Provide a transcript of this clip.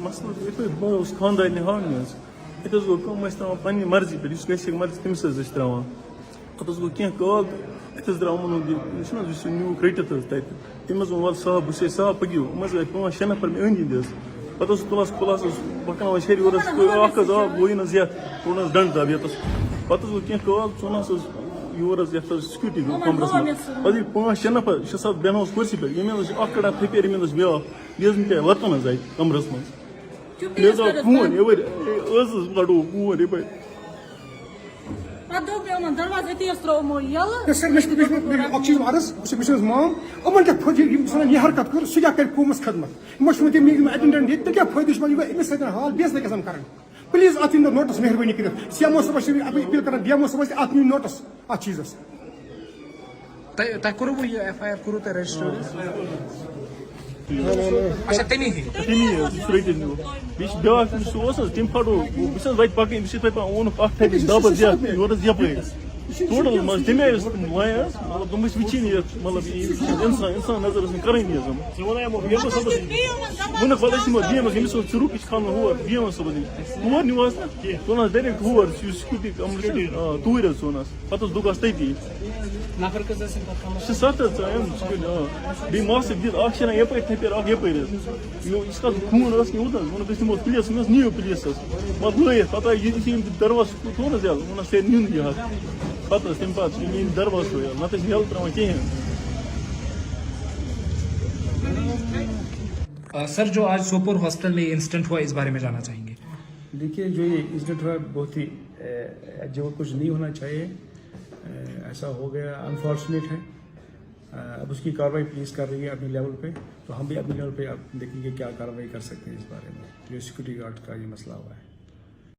مسئلہ بہت خاندان ہاؤن گو ترا پنہ مرضی پہ گھر مرضی تمس ترا پتہ گو کی کال ات درا نیوک رٹت تمس وول صاحب بس صاحب پکو گئی 5-6 نفر میں أنٛدۍ أنٛدۍ پتہ تلس کلس پکن شہر یورس آ گوین یت ترونس ڈنڈ دب یتس پتہ گو کی کال ژھنس یورس یت سکیورٹی کمرس من پہ 5-6 نفر 6-7 بیہنس کرسی پہ یہ کڑا تھپیر یہ بیاکھ یہ کیا وتن حظ اتہ کمرس من مے دو فون یور لڑو فون یہ چیز عرض بس مام ان کیا فائدہ یہ حرکت کر سہ کر قومس خدمت اٹینڈنٹ یہ کیا فائدہ امس سۭتۍ حال بیس گژھان کریں پلیز ات نوٹس مہربانی کر سی ایم او صاحب اپیل کران ڈی ایم او صاحب ات نوٹس ات چیزس تہ کرو یہ ایف آئی آر کرو تہ رجسٹر اچھا تمی رٹن بیس بیاکھ سہ تم پھٹو بس وتہ پکن بس اونک اخ دبس زیادہ یورس یپر ٹوٹل مز تمے لائن مطلب تم وچین مطلب انسان نظر کریں وونک پتہ ڈی ایم امس ژٕ رُک کھالن ہور ڈی ایم صٲبس ہور نیوہس نا ژھنس ڈایریکٹ ہور سکیورٹی کمرٕ توٗرۍ حظ ژھنس پتہٕ حظ دُکس تٔتی نفر کٔژ ٲسۍ تتھ 6-7 حظ بیٚیہِ ماسک دِتھ اکھ شیران یپٲرۍ تھپیر اکھ یپٲرۍ حظ یِژھ کال خوٗن ٲس نہٕ یوٗتاہ ووٚنُکھ أسۍ نِمو پُلیٖس مےٚ نِیِو پُلیٖسَس پتہٕ لٲیِتھ پتہٕ یِتھُے یِم دروازٕ تھوٚو نہٕ یَلہٕ ووٚنُکھ ہے نیُن یہِ حظ پتہٕ حظ تمہِ پتہٕ یِم دروازٕ تھوٚو یَلہٕ نتہٕ ٲسۍ یَلہٕ ترٛاوان کِہیٖنۍ سر جو آج سوپور ہاسپٹل میں یہ انسیڈنٹ ہوا اس بارے میں جاننا چاہیں گے. دیکھیے جو یہ انسیڈنٹ ہوا بہت ہی جو کچھ نہیں ہونا چاہیے ایسا ہو گیا انفارچونیٹ ہے. اب اس کی کارروائی پولیس کر رہی ہے اپنے لیول پہ تو ہم بھی اپنے لیول پہ آپ دیکھیں گے کیا کارروائی کر سکتے ہیں اس بارے میں جو سیکورٹی گارڈ کا یہ مسئلہ ہوا ہے.